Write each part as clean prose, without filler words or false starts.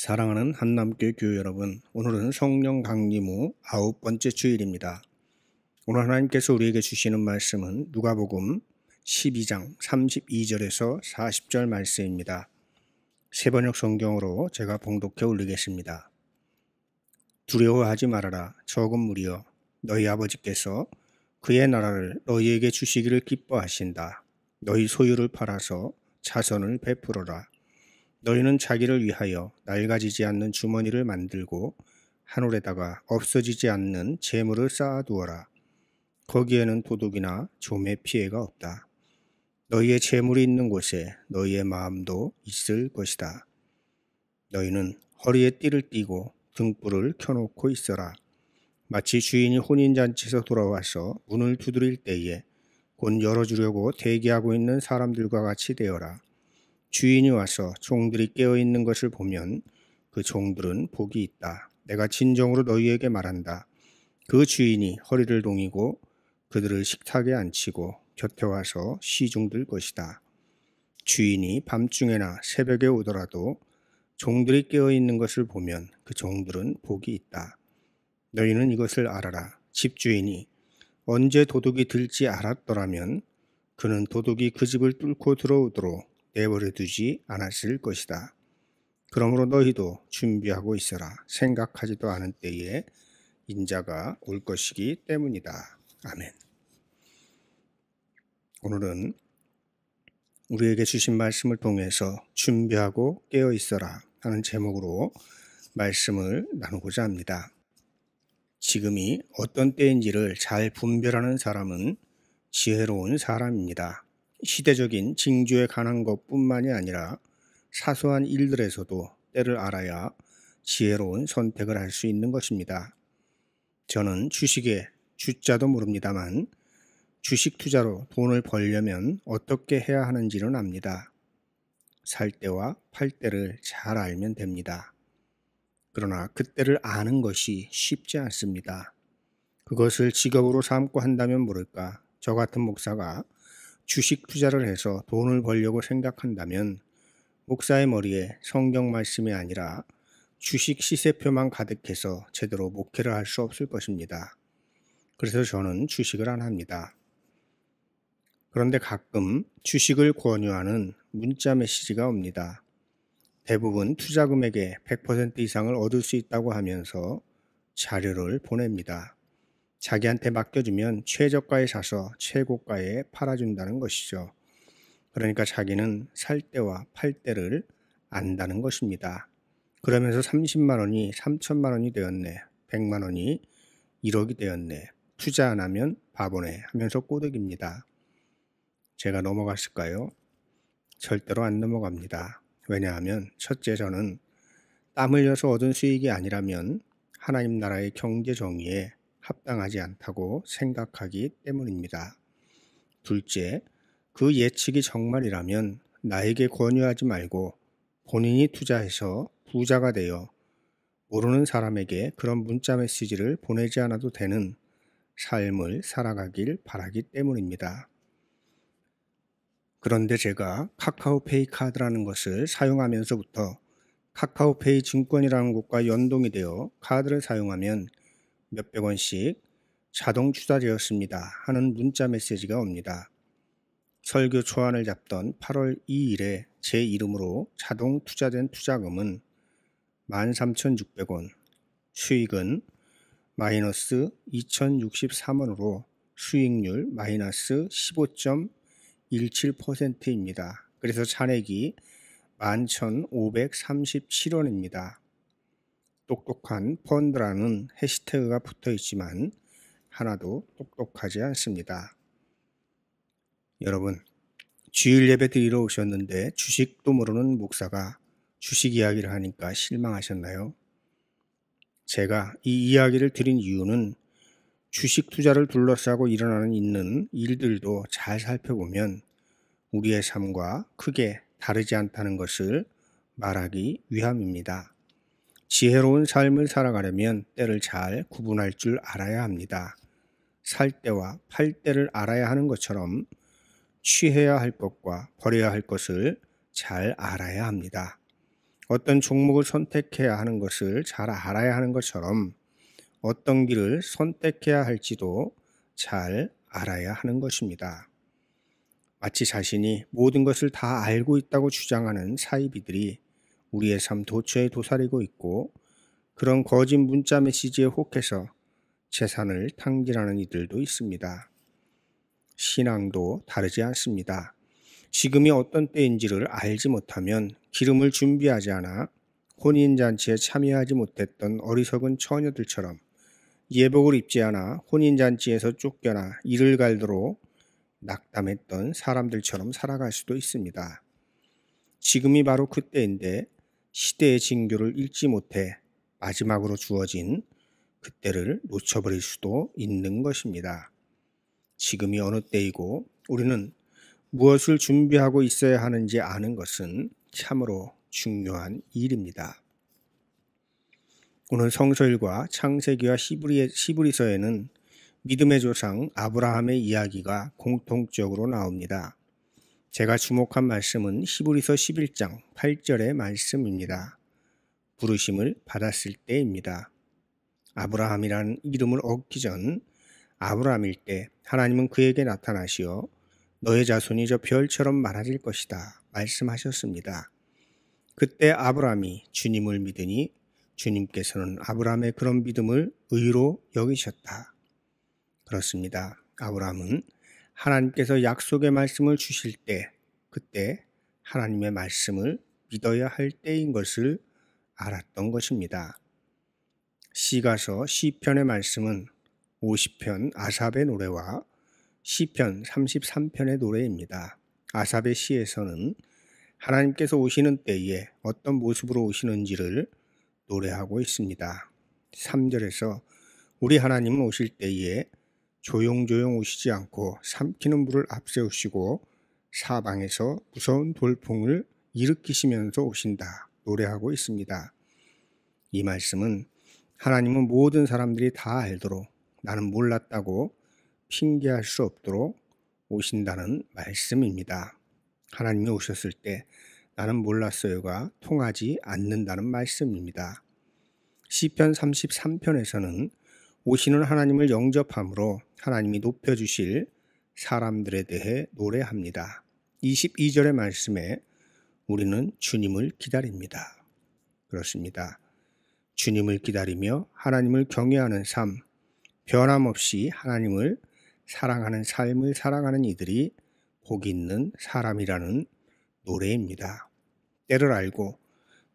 사랑하는 한남교회 교회 여러분, 오늘은 성령 강림 후 9번째 주일입니다. 오늘 하나님께서 우리에게 주시는 말씀은 누가복음 12장 32절에서 40절 말씀입니다. 세번역 성경으로 제가 봉독해 올리겠습니다. 두려워하지 말아라. 적은 무리여, 너희 아버지께서 그의 나라를 너희에게 주시기를 기뻐하신다. 너희 소유를 팔아서 자선을 베풀어라. 너희는 자기를 위하여 낡아지지 않는 주머니를 만들고 하늘에다가 없어지지 않는 재물을 쌓아두어라. 거기에는 도둑이나 좀의 피해가 없다. 너희의 재물이 있는 곳에 너희의 마음도 있을 것이다. 너희는 허리에 띠를 띠고 등불을 켜놓고 있어라. 마치 주인이 혼인잔치에서 돌아와서 문을 두드릴 때에 곧 열어주려고 대기하고 있는 사람들과 같이 되어라. 주인이 와서 종들이 깨어있는 것을 보면 그 종들은 복이 있다. 내가 진정으로 너희에게 말한다. 그 주인이 허리를 동이고 그들을 식탁에 앉히고 곁에 와서 시중들 것이다. 주인이 밤중에나 새벽에 오더라도 종들이 깨어있는 것을 보면 그 종들은 복이 있다. 너희는 이것을 알아라. 집주인이 언제 도둑이 들지 알았더라면 그는 도둑이 그 집을 뚫고 들어오도록 내버려 두지 않았을 것이다. 그러므로 너희도 준비하고 있어라. 생각하지도 않은 때에 인자가 올 것이기 때문이다. 아멘. 오늘은 우리에게 주신 말씀을 통해서 준비하고 깨어 있어라 하는 제목으로 말씀을 나누고자 합니다. 지금이 어떤 때인지를 잘 분별하는 사람은 지혜로운 사람입니다. 시대적인 징조에 관한 것뿐만이 아니라 사소한 일들에서도 때를 알아야 지혜로운 선택을 할 수 있는 것입니다. 저는 주식의 주자도 모릅니다만 주식 투자로 돈을 벌려면 어떻게 해야 하는지는 압니다. 살 때와 팔 때를 잘 알면 됩니다. 그러나 그때를 아는 것이 쉽지 않습니다. 그것을 직업으로 삼고 한다면 모를까, 저 같은 목사가 주식 투자를 해서 돈을 벌려고 생각한다면 목사의 머리에 성경 말씀이 아니라 주식 시세표만 가득해서 제대로 목회를 할 수 없을 것입니다. 그래서 저는 주식을 안 합니다. 그런데 가끔 주식을 권유하는 문자 메시지가 옵니다. 대부분 투자 금액의 100% 이상을 얻을 수 있다고 하면서 자료를 보냅니다. 자기한테 맡겨주면 최저가에 사서 최고가에 팔아준다는 것이죠. 그러니까 자기는 살 때와 팔 때를 안다는 것입니다. 그러면서 30만 원이 3천만 원이 되었네. 100만 원이 1억이 되었네. 투자 안 하면 바보네 하면서 꼬드깁니다. 제가 넘어갔을까요? 절대로 안 넘어갑니다. 왜냐하면 첫째, 저는 땀 흘려서 얻은 수익이 아니라면 하나님 나라의 경제 정의에 합당하지 않다고 생각하기 때문입니다. 둘째, 그 예측이 정말이라면 나에게 권유하지 말고 본인이 투자해서 부자가 되어 모르는 사람에게 그런 문자 메시지를 보내지 않아도 되는 삶을 살아가길 바라기 때문입니다. 그런데 제가 카카오페이 카드라는 것을 사용하면서부터 카카오페이 증권이라는 곳과 연동이 되어 카드를 사용하면 몇백 원씩 자동 투자되었습니다 하는 문자 메시지가 옵니다. 설교 초안을 잡던 8월 2일에 제 이름으로 자동 투자된 투자금은 13,600원, 수익은 마이너스 2,063원으로 수익률 마이너스 15.17%입니다. 그래서 잔액이 11,537원입니다. 똑똑한 펀드라는 해시태그가 붙어 있지만 하나도 똑똑하지 않습니다. 여러분, 주일 예배 드리러 오셨는데 주식도 모르는 목사가 주식 이야기를 하니까 실망하셨나요? 제가 이 이야기를 드린 이유는 주식 투자를 둘러싸고 있는 일들도 잘 살펴보면 우리의 삶과 크게 다르지 않다는 것을 말하기 위함입니다. 지혜로운 삶을 살아가려면 때를 잘 구분할 줄 알아야 합니다. 살 때와 팔 때를 알아야 하는 것처럼 취해야 할 것과 버려야 할 것을 잘 알아야 합니다. 어떤 종목을 선택해야 하는 것을 잘 알아야 하는 것처럼 어떤 길을 선택해야 할지도 잘 알아야 하는 것입니다. 마치 자신이 모든 것을 다 알고 있다고 주장하는 사이비들이 우리의 삶 도처에 도사리고 있고, 그런 거짓 문자 메시지에 혹해서 재산을 탕진하는 이들도 있습니다. 신앙도 다르지 않습니다. 지금이 어떤 때인지를 알지 못하면 기름을 준비하지 않아 혼인잔치에 참여하지 못했던 어리석은 처녀들처럼, 예복을 입지 않아 혼인잔치에서 쫓겨나 이를 갈도록 낙담했던 사람들처럼 살아갈 수도 있습니다. 지금이 바로 그때인데 시대의 징조를 읽지 못해 마지막으로 주어진 그때를 놓쳐버릴 수도 있는 것입니다. 지금이 어느 때이고 우리는 무엇을 준비하고 있어야 하는지 아는 것은 참으로 중요한 일입니다. 오늘 성서일과 창세기와 시브리서에는 믿음의 조상 아브라함의 이야기가 공통적으로 나옵니다. 제가 주목한 말씀은 히브리서 11장 8절의 말씀입니다. 부르심을 받았을 때입니다. 아브라함이라는 이름을 얻기 전 아브라함일 때 하나님은 그에게 나타나시어 너의 자손이 저 별처럼 많아질 것이다 말씀하셨습니다. 그때 아브라함이 주님을 믿으니 주님께서는 아브라함의 그런 믿음을 의로 여기셨다. 그렇습니다. 아브라함은 하나님께서 약속의 말씀을 주실 때, 그때 하나님의 말씀을 믿어야 할 때인 것을 알았던 것입니다. 시가서 시편의 말씀은 50편 아삽의 노래와 시편 33편의 노래입니다. 아삽의 시에서는 하나님께서 오시는 때에 어떤 모습으로 오시는지를 노래하고 있습니다. 3절에서 우리 하나님은 오실 때에 조용조용 오시지 않고 삼키는 불을 앞세우시고 사방에서 무서운 돌풍을 일으키시면서 오신다 노래하고 있습니다. 이 말씀은 하나님은 모든 사람들이 다 알도록, 나는 몰랐다고 핑계할 수 없도록 오신다는 말씀입니다. 하나님이 오셨을 때 나는 몰랐어요가 통하지 않는다는 말씀입니다. 시편 33편에서는 오시는 하나님을 영접함으로 하나님이 높여주실 사람들에 대해 노래합니다. 22절의 말씀에 우리는 주님을 기다립니다. 그렇습니다. 주님을 기다리며 하나님을 경외하는 삶, 변함없이 하나님을 사랑하는 삶을 살아가는 이들이 복 있는 사람이라는 노래입니다. 때를 알고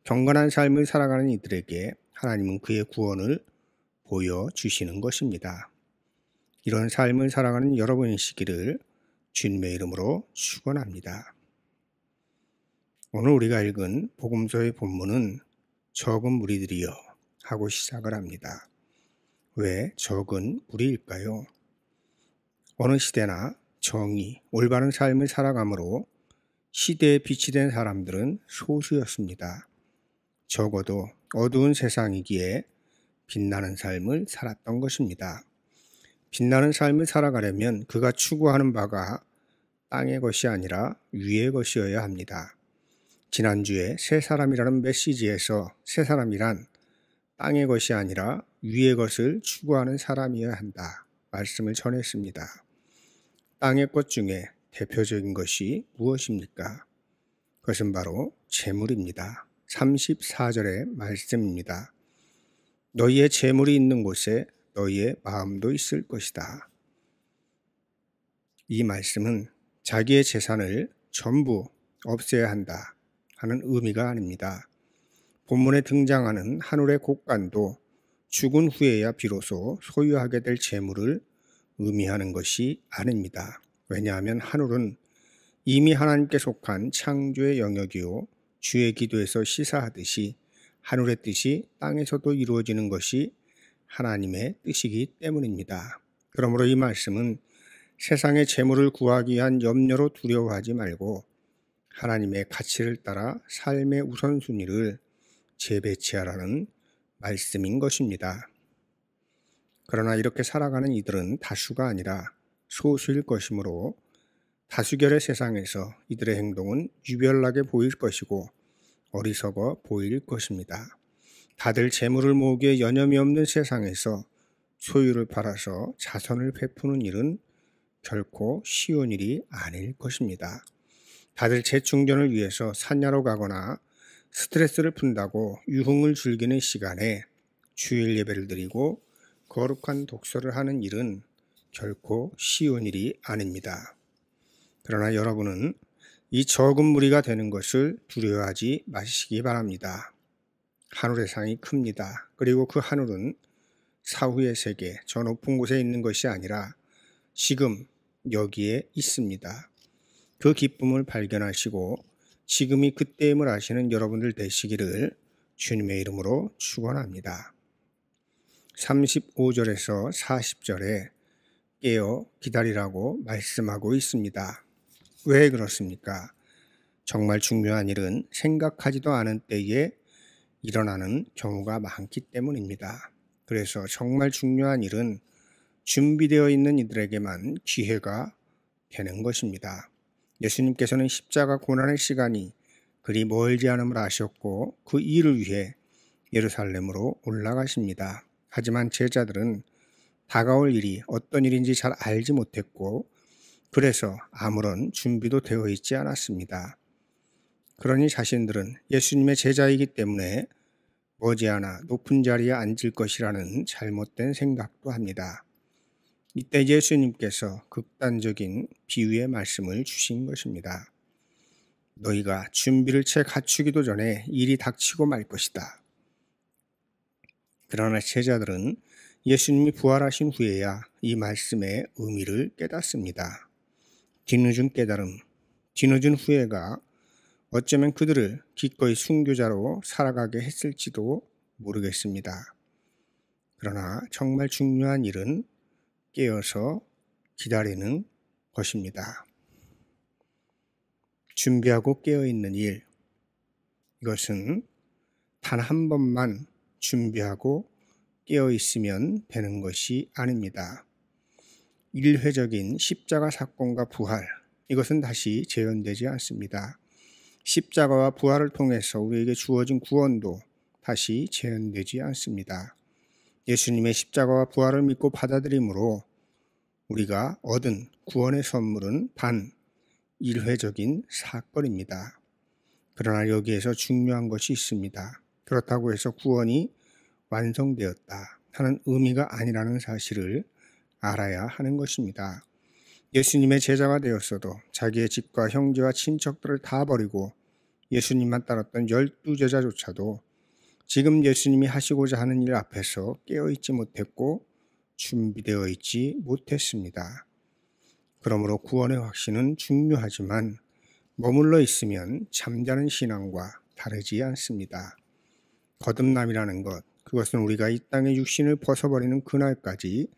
경건한 삶을 살아가는 이들에게 하나님은 그의 구원을 보여주시는 것입니다. 이런 삶을 살아가는 여러분이시기를 주님의 이름으로 축원합니다. 오늘 우리가 읽은 복음서의 본문은 적은 무리들이여 하고 시작을 합니다. 왜 적은 무리일까요? 어느 시대나 정의, 올바른 삶을 살아감으로 시대에 빛이 된 사람들은 소수였습니다. 적어도 어두운 세상이기에 빛나는 삶을 살았던 것입니다. 빛나는 삶을 살아가려면 그가 추구하는 바가 땅의 것이 아니라 위의 것이어야 합니다. 지난주에 새 사람이라는 메시지에서 새 사람이란 땅의 것이 아니라 위의 것을 추구하는 사람이어야 한다 말씀을 전했습니다. 땅의 것 중에 대표적인 것이 무엇입니까? 그것은 바로 재물입니다. 34절의 말씀입니다. 너희의 재물이 있는 곳에 너희의 마음도 있을 것이다. 이 말씀은 자기의 재산을 전부 없애야 한다 하는 의미가 아닙니다. 본문에 등장하는 한올의 곡간도 죽은 후에야 비로소 소유하게 될 재물을 의미하는 것이 아닙니다. 왜냐하면 한올은 이미 하나님께 속한 창조의 영역이요 주의 기도에서 시사하듯이 한올의 뜻이 땅에서도 이루어지는 것이 하나님의 뜻이기 때문입니다. 그러므로 이 말씀은 세상의 재물을 구하기 위한 염려로 두려워하지 말고 하나님의 가치를 따라 삶의 우선순위를 재배치하라는 말씀인 것입니다. 그러나 이렇게 살아가는 이들은 다수가 아니라 소수일 것이므로 다수결의 세상에서 이들의 행동은 유별나게 보일 것이고 어리석어 보일 것입니다. 다들 재물을 모으기에 여념이 없는 세상에서 소유를 팔아서 자선을 베푸는 일은 결코 쉬운 일이 아닐 것입니다. 다들 재충전을 위해서 산야로 가거나 스트레스를 푼다고 유흥을 즐기는 시간에 주일 예배를 드리고 거룩한 독서를 하는 일은 결코 쉬운 일이 아닙니다. 그러나 여러분은 이 적은 무리가 되는 것을 두려워하지 마시기 바랍니다. 하늘의 상이 큽니다. 그리고 그 하늘은 사후의 세계, 저 높은 곳에 있는 것이 아니라 지금 여기에 있습니다. 그 기쁨을 발견하시고 지금이 그때임을 아시는 여러분들 되시기를 주님의 이름으로 축원합니다. 35절에서 40절에 깨어 기다리라고 말씀하고 있습니다. 왜 그렇습니까? 정말 중요한 일은 생각하지도 않은 때에 일어나는 경우가 많기 때문입니다. 그래서 정말 중요한 일은 준비되어 있는 이들에게만 기회가 되는 것입니다. 예수님께서는 십자가 고난의 시간이 그리 멀지 않음을 아셨고 그 일을 위해 예루살렘으로 올라가십니다. 하지만 제자들은 다가올 일이 어떤 일인지 잘 알지 못했고 그래서 아무런 준비도 되어 있지 않았습니다. 그러니 자신들은 예수님의 제자이기 때문에 머지않아 높은 자리에 앉을 것이라는 잘못된 생각도 합니다. 이때 예수님께서 극단적인 비유의 말씀을 주신 것입니다. 너희가 준비를 채 갖추기도 전에 일이 닥치고 말 것이다. 그러나 제자들은 예수님이 부활하신 후에야 이 말씀의 의미를 깨닫습니다. 뒤늦은 깨달음, 뒤늦은 후회가 어쩌면 그들을 기꺼이 순교자로 살아가게 했을지도 모르겠습니다. 그러나 정말 중요한 일은 깨어서 기다리는 것입니다. 준비하고 깨어있는 일, 이것은 단 한 번만 준비하고 깨어있으면 되는 것이 아닙니다. 일회적인 십자가 사건과 부활, 이것은 다시 재현되지 않습니다. 십자가와 부활을 통해서 우리에게 주어진 구원도 다시 재현되지 않습니다. 예수님의 십자가와 부활을 믿고 받아들임으로 우리가 얻은 구원의 선물은 단 일회적인 사건입니다. 그러나 여기에서 중요한 것이 있습니다. 그렇다고 해서 구원이 완성되었다 하는 의미가 아니라는 사실을 알아야 하는 것입니다. 예수님의 제자가 되었어도 자기의 집과 형제와 친척들을 다 버리고 예수님만 따랐던 12제자조차도 지금 예수님이 하시고자 하는 일 앞에서 깨어있지 못했고 준비되어 있지 못했습니다. 그러므로 구원의 확신은 중요하지만 머물러 있으면 잠자는 신앙과 다르지 않습니다. 거듭남이라는 것, 그것은 우리가 이 땅의 육신을 벗어버리는 그날까지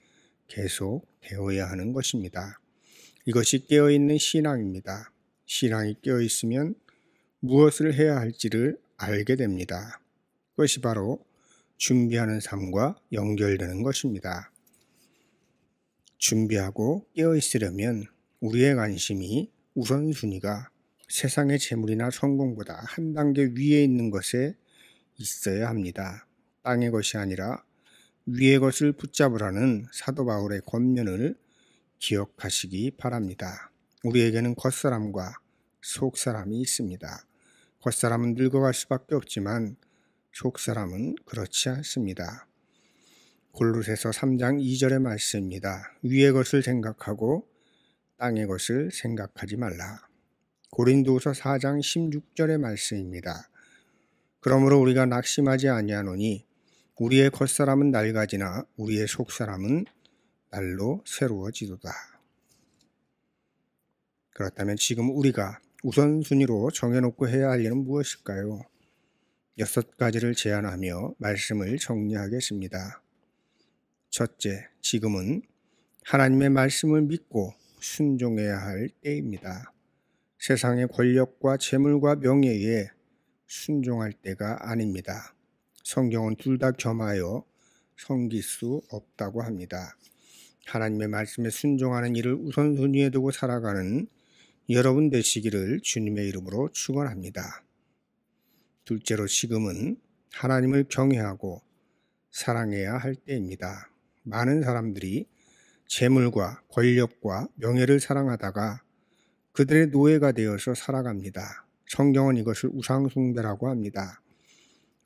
계속 되어야 하는 것입니다. 이것이 깨어있는 신앙입니다. 신앙이 깨어있으면 무엇을 해야 할지를 알게 됩니다. 그것이 바로 준비하는 삶과 연결되는 것입니다. 준비하고 깨어있으려면 우리의 관심이 우선순위가 세상의 재물이나 성공보다 한 단계 위에 있는 것에 있어야 합니다. 땅의 것이 아니라 위의 것을 붙잡으라는 사도 바울의 권면을 기억하시기 바랍니다. 우리에게는 겉사람과 속사람이 있습니다. 겉사람은 늙어갈 수밖에 없지만 속사람은 그렇지 않습니다. 골로새서 3장 2절의 말씀입니다. 위의 것을 생각하고 땅의 것을 생각하지 말라. 고린도후서 4장 16절의 말씀입니다. 그러므로 우리가 낙심하지 아니하노니 우리의 겉사람은 낡아지나 우리의 속사람은 날로 새로워지도다. 그렇다면 지금 우리가 우선순위로 정해놓고 해야 할 일은 무엇일까요? 6가지를 제안하며 말씀을 정리하겠습니다. 첫째, 지금은 하나님의 말씀을 믿고 순종해야 할 때입니다. 세상의 권력과 재물과 명예에 순종할 때가 아닙니다. 성경은 둘 다 겸하여 섬길 수 없다고 합니다. 하나님의 말씀에 순종하는 일을 우선순위에 두고 살아가는 여러분 되시기를 주님의 이름으로 축원합니다. 둘째로 지금은 하나님을 경외하고 사랑해야 할 때입니다. 많은 사람들이 재물과 권력과 명예를 사랑하다가 그들의 노예가 되어서 살아갑니다. 성경은 이것을 우상숭배라고 합니다.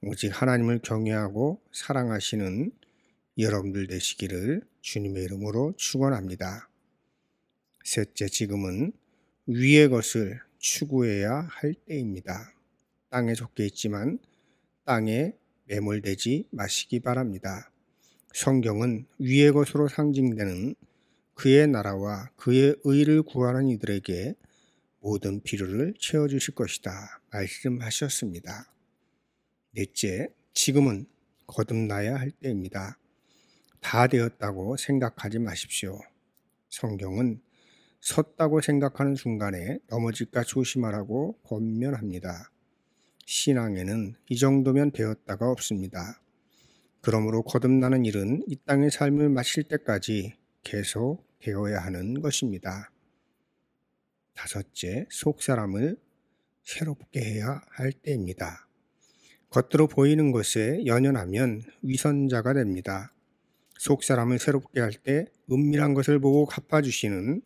오직 하나님을 경외하고 사랑하시는 여러분들 되시기를 주님의 이름으로 축원합니다. 셋째, 지금은 위의 것을 추구해야 할 때입니다. 땅에 속해 있지만 땅에 매몰되지 마시기 바랍니다. 성경은 위의 것으로 상징되는 그의 나라와 그의 의를 구하는 이들에게 모든 필요를 채워주실 것이다 말씀하셨습니다. 넷째, 지금은 거듭나야 할 때입니다. 다 되었다고 생각하지 마십시오. 성경은 섰다고 생각하는 순간에 넘어질까 조심하라고 권면합니다. 신앙에는 이 정도면 되었다가 없습니다. 그러므로 거듭나는 일은 이 땅의 삶을 마칠 때까지 계속 되어야 하는 것입니다. 다섯째, 속사람을 새롭게 해야 할 때입니다. 겉으로 보이는 것에 연연하면 위선자가 됩니다. 속사람을 새롭게 할 때 은밀한 것을 보고 갚아주시는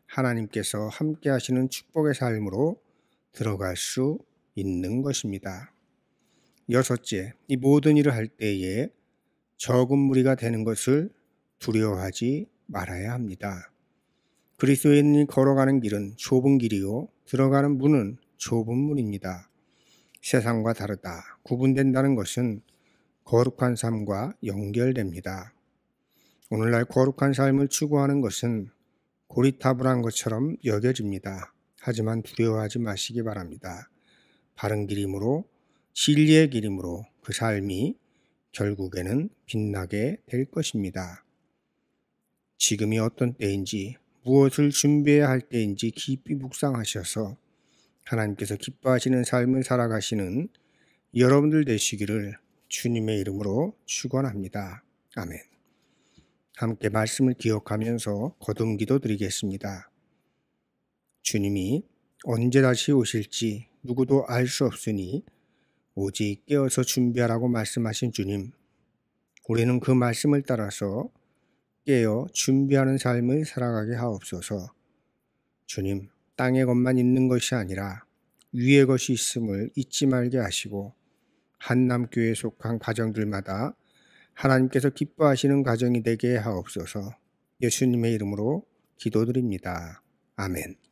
하나님께서 함께 하시는 축복의 삶으로 들어갈 수 있는 것입니다. 여섯째, 이 모든 일을 할 때에 적은 무리가 되는 것을 두려워하지 말아야 합니다. 그리스도인이 걸어가는 길은 좁은 길이요 들어가는 문은 좁은 문입니다. 세상과 다르다, 구분된다는 것은 거룩한 삶과 연결됩니다. 오늘날 거룩한 삶을 추구하는 것은 고리타분한 것처럼 여겨집니다. 하지만 두려워하지 마시기 바랍니다. 바른 길임으로, 진리의 길임으로 그 삶이 결국에는 빛나게 될 것입니다. 지금이 어떤 때인지, 무엇을 준비해야 할 때인지 깊이 묵상하셔서 하나님께서 기뻐하시는 삶을 살아가시는 여러분들 되시기를 주님의 이름으로 축원합니다. 아멘. 함께 말씀을 기억하면서 거듭 기도 드리겠습니다. 주님이 언제 다시 오실지 누구도 알 수 없으니 오직 깨어서 준비하라고 말씀하신 주님, 우리는 그 말씀을 따라서 깨어 준비하는 삶을 살아가게 하옵소서. 주님, 땅의 것만 있는 것이 아니라 위의 것이 있음을 잊지 말게 하시고 한남교회에 속한 가정들마다 하나님께서 기뻐하시는 가정이 되게 하옵소서. 예수님의 이름으로 기도드립니다. 아멘.